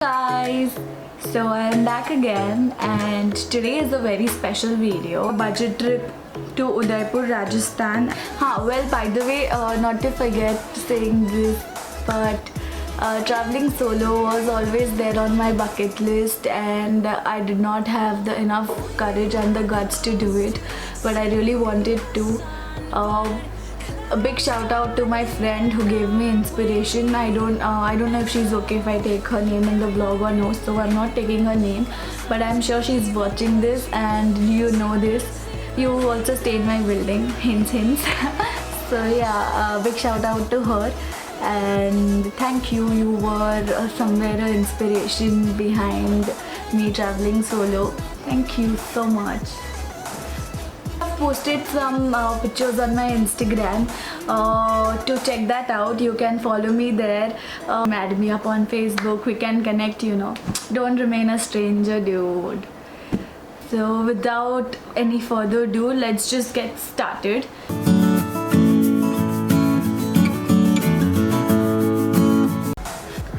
Guys, so I am back again and today is a very special video. Budget trip to Udaipur, Rajasthan. Well, by the way, not to forget saying this, but traveling solo was always there on my bucket list, and I did not have the enough courage and the guts to do it, but I really wanted to. A big shout out to my friend who gave me inspiration. I don't know if she's okay if I take her name in the vlog or no, so I'm not taking her name, but I'm sure she's watching this and you know this. You also stay in my building, hints. So yeah, big shout out to her and thank you. You were somewhere an inspiration behind me traveling solo. Thank you so much. Posted some pictures on my Instagram. To check that out, you can follow me there. Add me up on Facebook. We can connect, you know. Don't remain a stranger, dude. So without any further ado, let's just get started.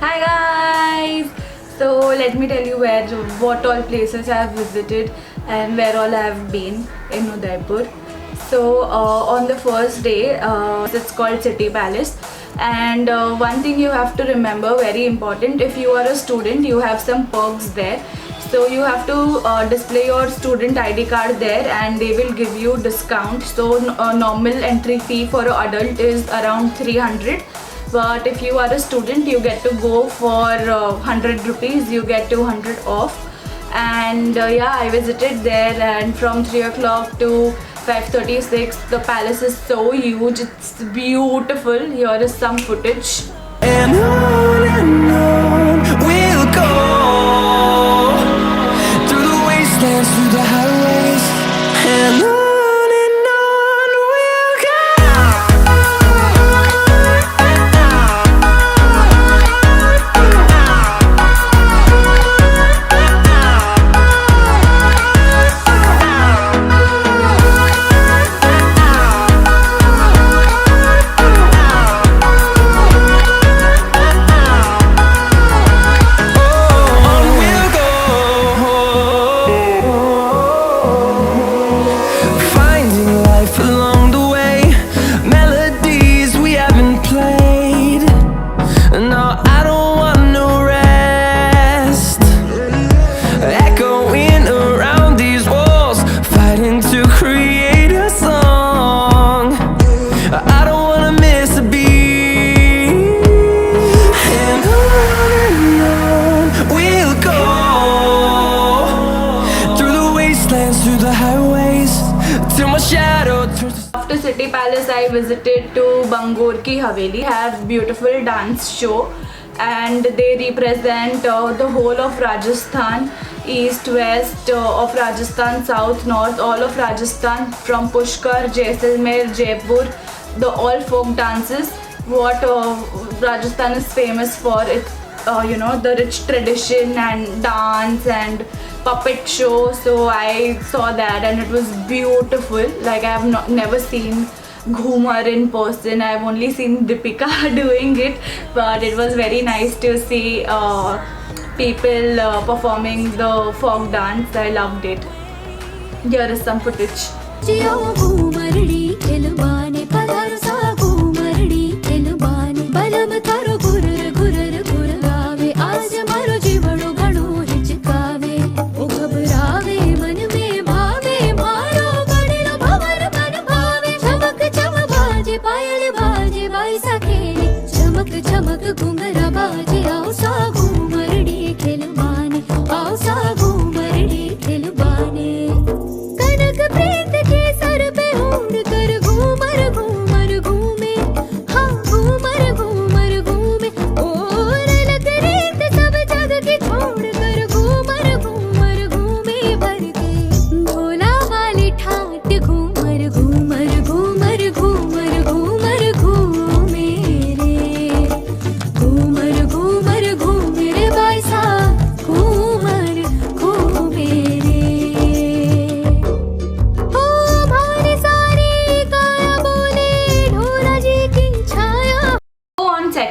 Hi guys! So let me tell you what all places I have visited and where all I have been in Udaipur. So on the first day, it's called City Palace, and one thing you have to remember, very important, if you are a student, you have some perks there. So you have to display your student ID card there and they will give you discount. So normal entry fee for an adult is around 300. But if you are a student, you get to go for 100 rupees, you get 200 off. And yeah, I visited there, and from 3 o'clock to 5:36, the palace is so huge, it's beautiful. Here is some footage. And on we'll go, through the wastelands, through the highways, and on we'll go. After City Palace, I visited to Bangor Ki Haveli. Have beautiful dance show, and they represent the whole of Rajasthan, east, west of Rajasthan, south, north, all of Rajasthan, from Pushkar, Jaisalmer, Jaipur, the all folk dances. What Rajasthan is famous for, it's you know, the rich tradition and dance and puppet show. So I saw that and it was beautiful. Like, I have never seen Ghumar in person. I have only seen Deepika doing it, but it was very nice to see people performing the folk dance. I loved it. Here is some footage.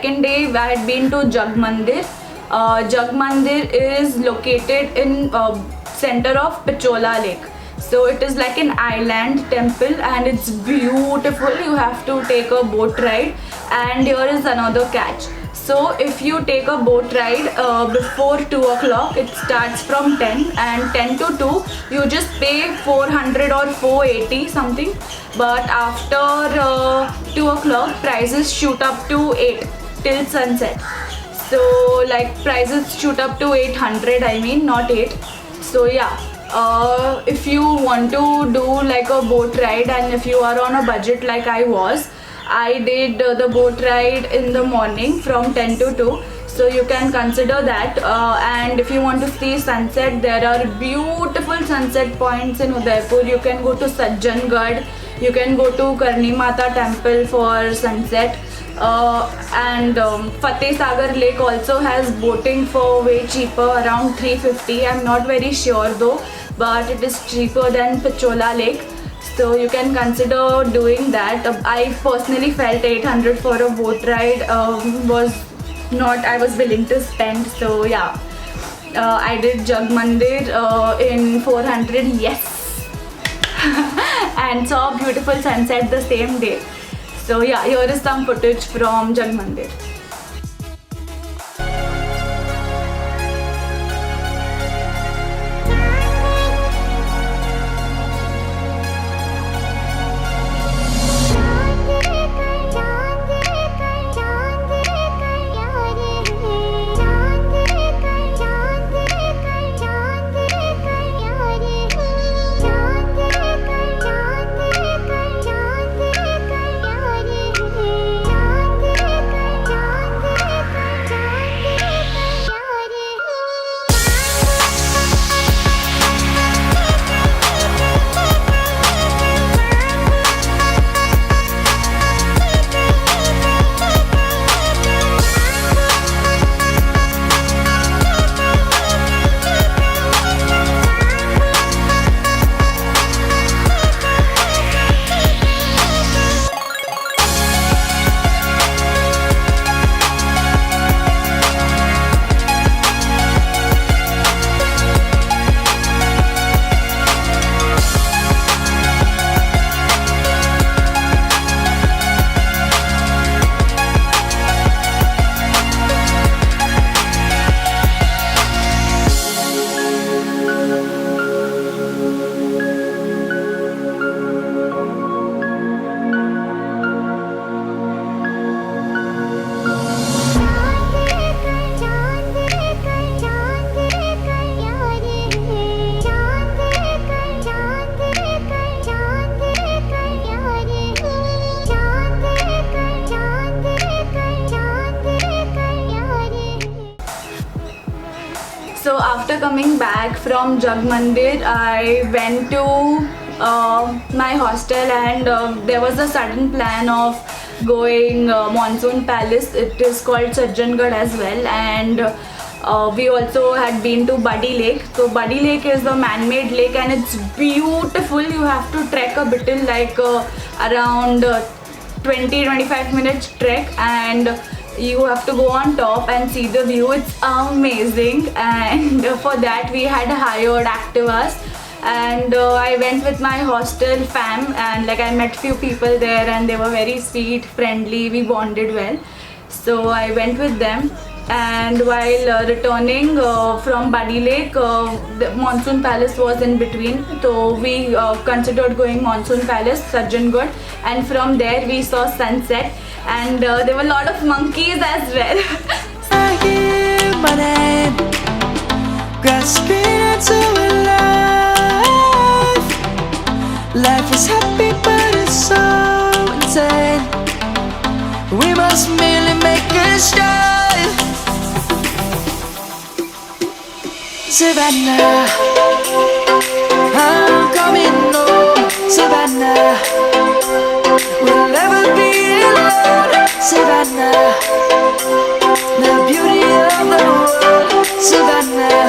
second day I had been to Jag Mandir, Jagmandir is located in center of Pichola Lake. So it is like an island temple and it's beautiful. You have to take a boat ride, and here is another catch. So if you take a boat ride before 2 o'clock, it starts from 10, and 10 to 2 you just pay 400 or 480 something, but after 2 o'clock prices shoot up to 8 till sunset. So like prices shoot up to 800, I mean, not 8. So yeah, if you want to do like a boat ride and if you are on a budget like I did the boat ride in the morning from 10 to 2. So you can consider that, and if you want to see sunset, there are beautiful sunset points in Udaipur. You can go to Sajjangarh, you can go to Karni Mata temple for sunset, and Fateh Sagar Lake also has boating for way cheaper, around 350. I'm not very sure though, but it is cheaper than Pichola Lake. So you can consider doing that. I personally felt 800 for a boat ride was not I was willing to spend. So yeah, I did Jagmandir in 400, yes, and saw a beautiful sunset the same day. So yeah, here is some footage from Jagmandir. So after coming back from Jagmandir, I went to my hostel, and there was a sudden plan of going Monsoon Palace. It is called Sajjangarh as well, and we also had been to Buddy Lake. So Buddy Lake is a man-made lake and it's beautiful. You have to trek a bit, like around 20-25 minutes trek, and you have to go on top and see the view. It's amazing, and for that we had hired Activas, and I went with my hostel fam, and like I met few people there and they were very sweet, friendly, we bonded well. So I went with them, and while returning from Buddy Lake, the Monsoon Palace was in between, so we considered going Monsoon Palace, Sajjangarh, and from there we saw sunset, and there were a lot of monkeys as well. I hear my name, grasping into life. Life is happy but it's so insane. We must merely make a start. Savannah, I'm coming home. Savannah, we'll never be alone. Savannah, the beauty of the world. Savannah.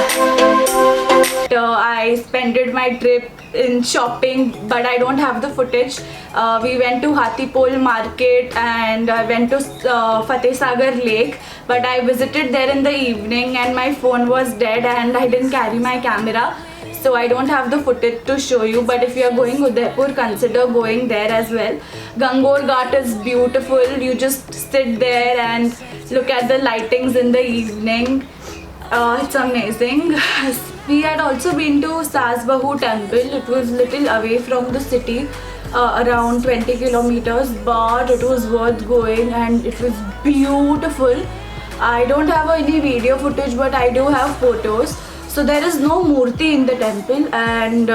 I spent my trip in shopping, but I don't have the footage. We went to Hathipol Market and I went to Fateh Sagar Lake, but I visited there in the evening and my phone was dead and I didn't carry my camera. So I don't have the footage to show you, but if you are going Udaipur, consider going there as well. Gangor Ghat is beautiful. You just sit there and look at the lightings in the evening. It's amazing. We had also been to Sas Bahu temple. It was little away from the city, around 20 kilometers, but it was worth going and it was beautiful. I don't have any video footage, but I do have photos. So there is no murti in the temple, and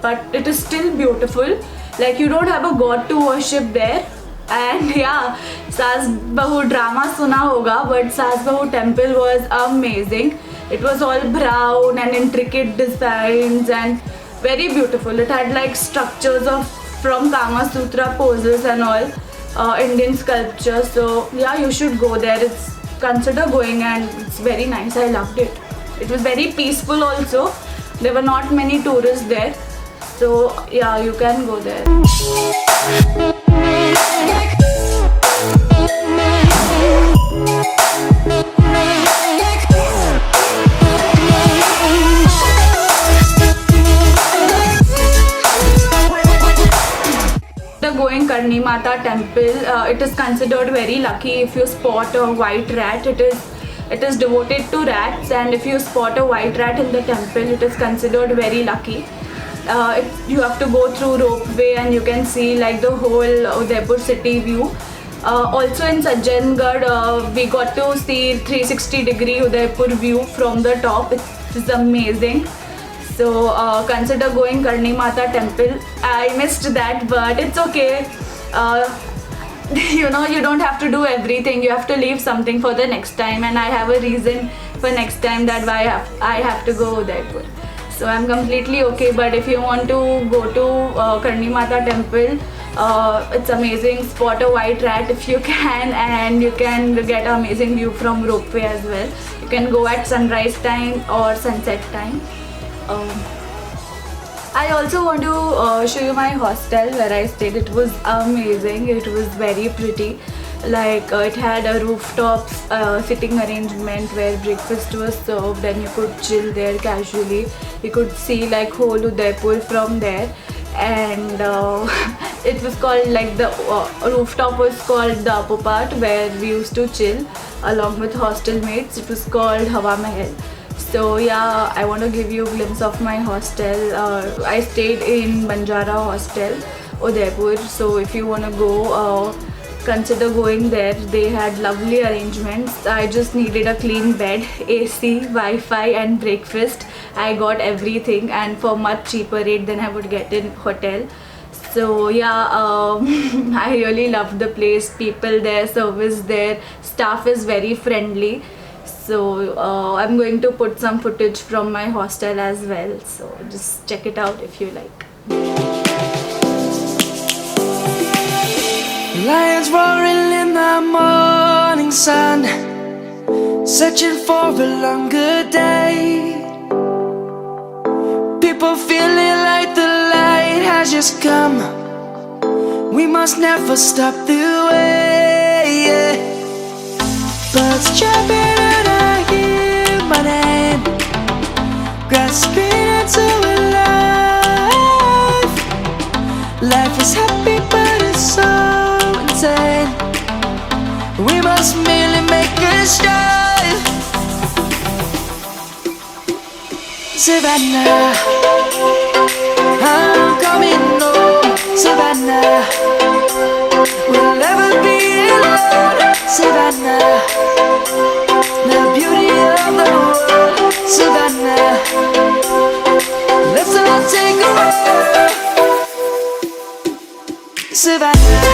but it is still beautiful. Like, you don't have a god to worship there. And yeah, Sas Bahu drama suna hoga, but Sas Bahu temple was amazing. It was all brown and intricate designs and very beautiful. It had like structures of from Kama Sutra poses and all, Indian sculpture. So yeah, you should go there. It's consider going and it's very nice. I loved it. It was very peaceful also. There were not many tourists there. So yeah, you can go there. Going Karni Mata temple, it is considered very lucky if you spot a white rat. It is devoted to rats, and if you spot a white rat in the temple, it is considered very lucky. You have to go through ropeway and you can see like the whole Udaipur city view. Also in Sajjangarh, we got to see 360-degree Udaipur view from the top. It is amazing. So consider going Karni Mata temple. I missed that, but it's okay. You know, you don't have to do everything. You have to leave something for the next time, and I have a reason for next time that why I have to go Udaipur. So I'm completely okay. But if you want to go to Karni Mata temple, it's amazing. Spot a white rat if you can, and you can get an amazing view from ropeway as well. You can go at sunrise time or sunset time. I also want to show you my hostel where I stayed. It was amazing. It was very pretty. Like it had a rooftop sitting arrangement where breakfast was served and you could chill there casually. You could see like whole Udaipur from there, and it was called like the rooftop was called the upper part where we used to chill along with hostel mates. It was called Hawa Mahal. So yeah, I want to give you a glimpse of my hostel. I stayed in Banjara Hostel, Udaipur. So if you want to go, consider going there. They had lovely arrangements. I just needed a clean bed, AC, Wi-Fi and breakfast. I got everything, and for much cheaper rate than I would get in hotel. So yeah, I really loved the place. People there, service there, staff is very friendly. So I'm going to put some footage from my hostel as well. So just check it out if you like. Lions roaring in the morning sun, searching for a longer day. People feeling like the light has just come. We must never stop the way. Birds chirping and I hear my name, grasping into a life. Life is happy but it's so insane. We must merely make a start. Savannah, I'm coming home. Savannah, we'll never be alone. Savannah, the beauty of the world. Savannah, let's all take a walk. Savannah.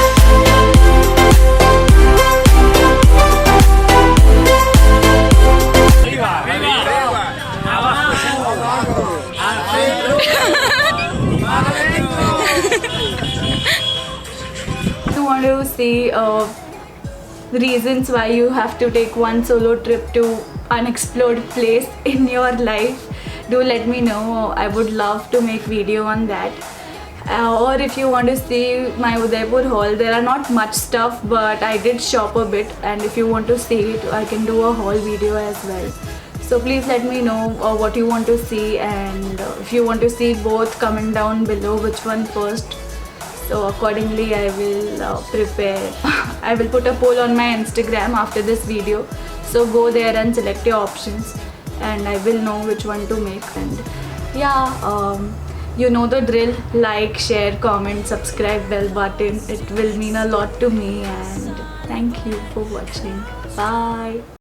You want to see reasons why you have to take one solo trip to unexplored place in your life. do let me know. I would love to make video on that. Or if you want to see my Udaipur haul, there are not much stuff, but I did shop a bit, and if you want to see it, I can do a haul video as well. So please let me know what you want to see, and if you want to see both, comment down below which one first. So accordingly I will prepare. I will put a poll on my Instagram after this video, so go there and select your options and I will know which one to make. And yeah, you know the drill. Like, share, comment, subscribe, bell button. It will mean a lot to me, and thank you for watching. Bye.